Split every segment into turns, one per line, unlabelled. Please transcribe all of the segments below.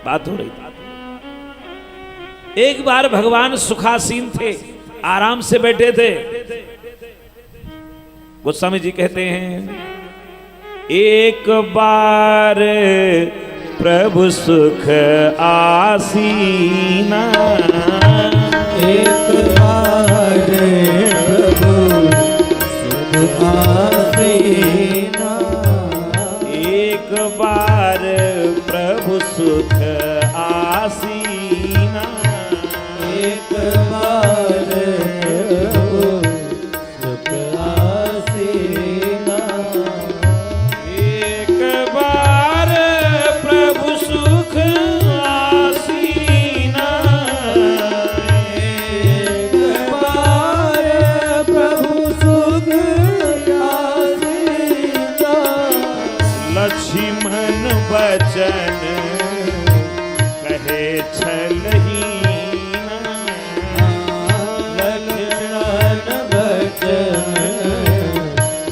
बात हो रही थी। एक बार भगवान सुखासीन थे, आराम से बैठे थे। गोस्वामी जी कहते हैं, एक बार प्रभु सुख आसीना,
एक बार प्रभु सुख आसीना,
एक बार प्रभु सुख आसीना,
एक बार प्रभु सुख आसीना,
एक बार प्रभु सुख आसीना,
एक बार प्रभु सुख आसीना,
लक्ष्मण बचन कहे छलहीना,
लक्ष्मण बचन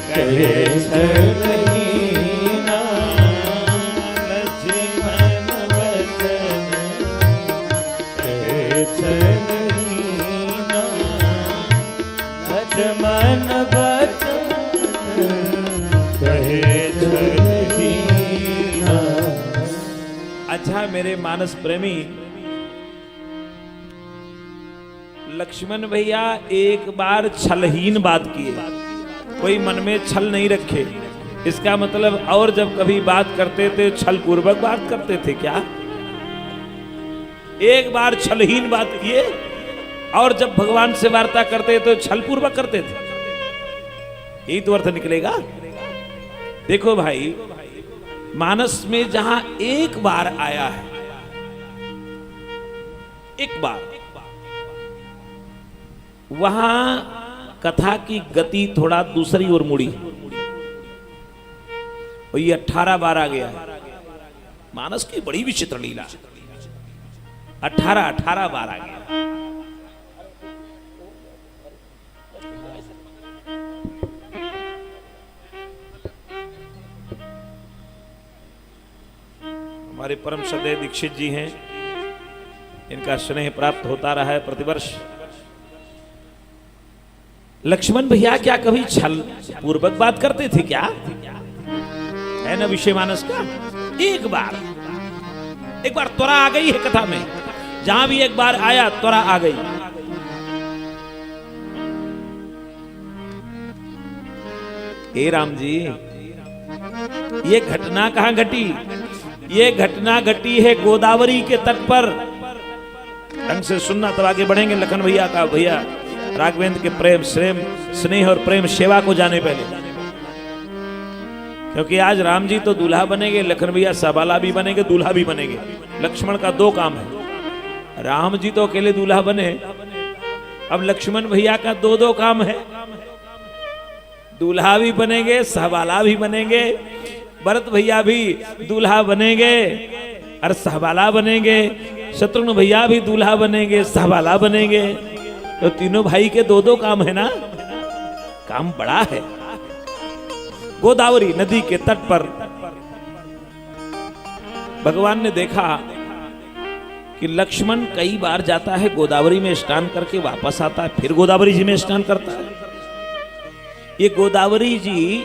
कहे छलहीना,
लक्ष्मण बचन कहे छलहीना,
लक्ष्मण बचन
कहे छलहीना। अच्छा मेरे मानस प्रेमी, लक्ष्मण भैया एक बार छलहीन बात किए, कोई मन में छल नहीं रखे। इसका मतलब और जब कभी बात करते थे छल पूर्वक बात करते थे क्या? एक बार छलहीन बात किए और जब भगवान से वार्ता करते तो छल पूर्वक करते थे। यही तो अर्थ निकलेगा। देखो भाई, मानस में जहां एक बार आया है, एक बार, वहां कथा की गति थोड़ा दूसरी ओर मुड़ी और ये 18 बार आ गया है। मानस की बड़ी विचित्र लीला, 18 बार आ गया। हमारे परम श्रद्धेय दीक्षित जी हैं, इनका स्नेह प्राप्त होता रहा है प्रतिवर्ष। लक्ष्मण भैया क्या कभी छल पूर्वक बात करते थे क्या? है ना विषय मानस का। एक बार त्वरा आ गई है कथा में, जहां भी एक बार आया त्वरा आ गई। हे राम जी, ये घटना कहां घटी? ये घटना घटी है गोदावरी के तट पर। ढंग से सुनना तब आगे बढ़ेंगे। लखन भैया का, भैया राघवेंद्र के प्रेम स्नेह और प्रेम सेवा को जाने पहले, क्योंकि आज राम जी तो दूल्हा बनेंगे, लखन भैया सबाला भी बनेंगे, दूल्हा भी बनेंगे। लक्ष्मण का 2 काम है। राम जी तो अकेले दूल्हा बने, अब लक्ष्मण भैया का 2 काम है। दूल्हा भी बनेंगे, सहबाला भी बनेंगे। भरत भैया भी दूल्हा बनेंगे और सहबाला बनेंगे। शत्रुघ्न भैया भी दूल्हा बनेंगे, सहबाला बनेंगे। तो तीनों भाई के 2 काम है ना। काम बड़ा है। गोदावरी नदी के तट पर भगवान ने देखा कि लक्ष्मण कई बार जाता है गोदावरी में स्नान करके वापस आता है, फिर गोदावरी जी में स्नान करता है। ये गोदावरी जी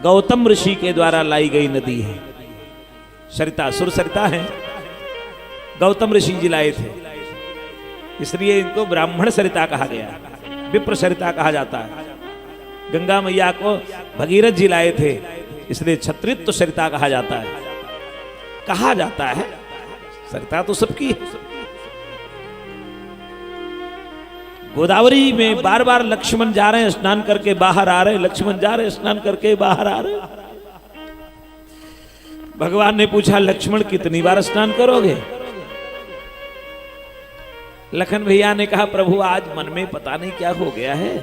गौतम ऋषि के द्वारा लाई गई नदी है। सरिता, सुर सरिता है, गौतम ऋषि जी लाए थे, इसलिए इनको ब्राह्मण सरिता कहा गया, विप्र सरिता कहा जाता है। गंगा मैया को भगीरथ जी लाए थे, इसलिए क्षत्रित्व सरिता कहा जाता है। सरिता तो सबकी है। गोदावरी में बार बार लक्ष्मण जा रहे हैं स्नान करके बाहर आ रहे हैं, लक्ष्मण जा रहे हैं स्नान करके बाहर आ रहे हैं। भगवान ने पूछा, लक्ष्मण कितनी बार स्नान करोगे? लखन भैया ने कहा, प्रभु आज मन में पता नहीं क्या हो गया है,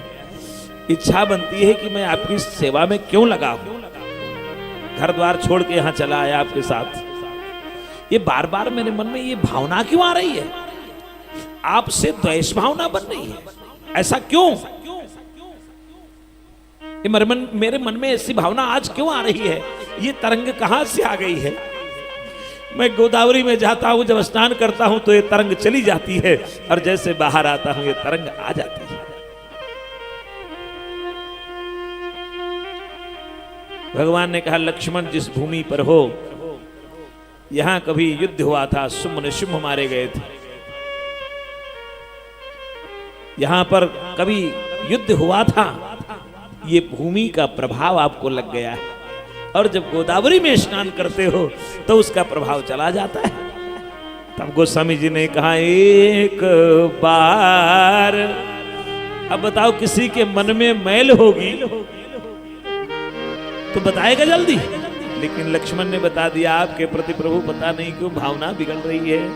इच्छा बनती है कि मैं आपकी सेवा में क्यों लगा हूं। घर द्वार छोड़ के यहां चला आया आपके साथ। ये बार बार मेरे मन में ये भावना क्यों आ रही है? आपसे द्वेष भावना बन रही है, ऐसा क्यों? ये मेरे मन में ऐसी भावना आज क्यों आ रही है? ये तरंग कहां से आ गई है? मैं गोदावरी में जाता हूं, जब स्नान करता हूं तो ये तरंग चली जाती है, और जैसे बाहर आता हूं ये तरंग आ जाती है। भगवान ने कहा, लक्ष्मण जिस भूमि पर हो, यहां कभी युद्ध हुआ था, शुंभ निशुंभ मारे गए थे, यहां पर कभी युद्ध हुआ था, ये भूमि का प्रभाव आपको लग गया है, और जब गोदावरी में स्नान करते हो तो उसका प्रभाव चला जाता है। तब गोस्वामी जी ने कहा, एक बार, अब बताओ किसी के मन में मैल होगी तो बताएगा जल्दी, लेकिन लक्ष्मण ने बता दिया, आपके प्रति प्रभु पता नहीं क्यों भावना बिगड़ रही है।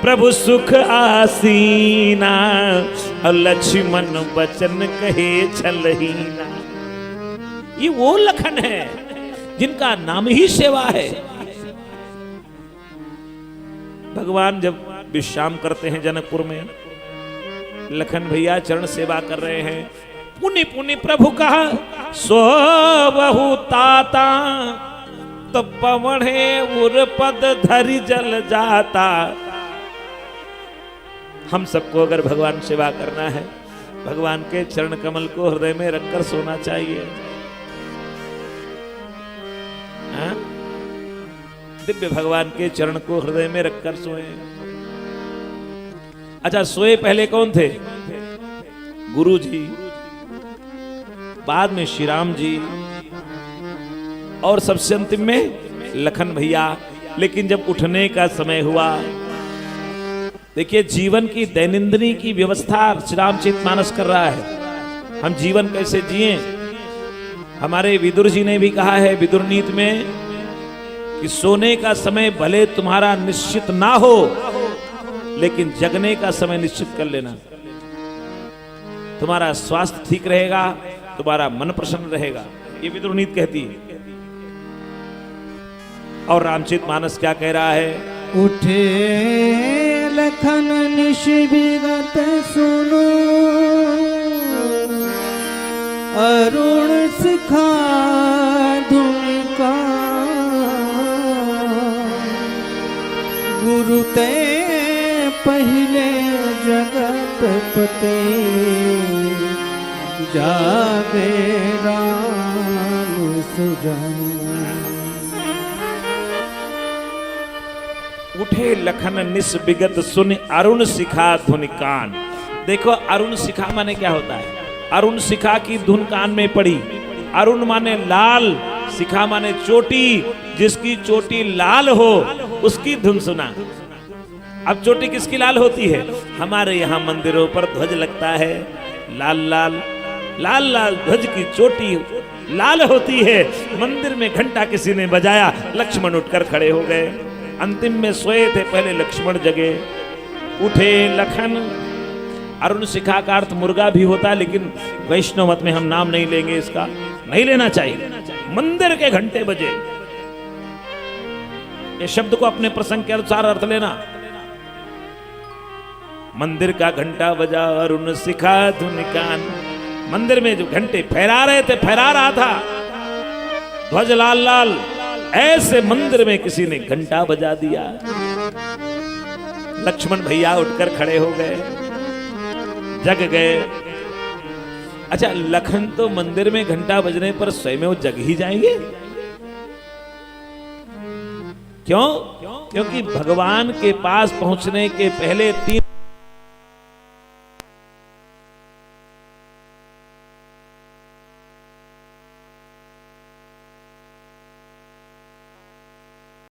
प्रभु सुख आसीना और लक्ष्मण वचन कहे छलहीना। ये वो लखन है जिनका नाम ही सेवा है। भगवान जब विश्राम करते हैं जनकपुर में, लखन भैया चरण सेवा कर रहे हैं, पुनि पुनि प्रभु कहा, सो बहु ताता तो पवढ़े उर पद धरि जल जाता। हम सबको अगर भगवान सेवा करना है, भगवान के चरण कमल को हृदय में रखकर सोना चाहिए। हाँ? दिव्य भगवान के चरण को हृदय में रखकर सोए। अच्छा, सोए पहले कौन थे? गुरु जी, बाद में श्री राम जी, और सबसे अंतिम में लखन भैया। लेकिन जब उठने का समय हुआ, देखिए जीवन की दैनंदिनी की व्यवस्था श्री रामचरितमानस कर रहा है, हम जीवन कैसे जिए। हमारे विदुर जी ने भी कहा है विदुर नीति में कि सोने का समय भले तुम्हारा निश्चित ना हो, लेकिन जगने का समय निश्चित कर लेना। तुम्हारा स्वास्थ्य ठीक रहेगा, तुम्हारा मन प्रसन्न रहेगा, ये विदुर नीति कहती है। और रामचरितमानस क्या कह रहा है?
उठे लखन निश विगत सुनो, अरुण शिखा धुमिका, गुरु ते पहले जगत पते, जागे राम सुजान।
उठे लखन निस विगत सुन अरुण शिखा धुन कान। देखो अरुण शिखा माने क्या होता है? अरुण शिखा की धुन कान में पड़ी। अरुण माने लाल, शिखा माने चोटी, जिसकी चोटी लाल हो उसकी धुन सुना। अब चोटी किसकी लाल होती है? हमारे यहाँ मंदिरों पर ध्वज लगता है, लाल लाल लाल लाल ध्वज की चोटी लाल होती है। मंदिर में घंटा किसी ने बजाया, लक्ष्मण उठकर खड़े हो गए। अंतिम में सोए थे, पहले लक्ष्मण जगे। उठे लखन, अरुण शिखा का अर्थ मुर्गा भी होता है, लेकिन वैष्णव मत में हम नाम नहीं लेंगे, इसका नहीं लेना चाहिए। मंदिर के घंटे बजे, ये शब्द को अपने प्रसंग के अनुसार अर्थ लेना। मंदिर का घंटा बजा, अरुण शिखा धुन कान। मंदिर में जो घंटे फहरा रहे थे, फहरा रहा था ध्वज लाल लाल, ऐसे मंदिर में किसी ने घंटा बजा दिया। लक्ष्मण भैया उठकर खड़े हो गए, जग गए। अच्छा, लखन तो मंदिर में घंटा बजने पर स्वयं वो जग ही जाएंगे। क्यों? क्योंकि भगवान के पास पहुंचने के पहले 3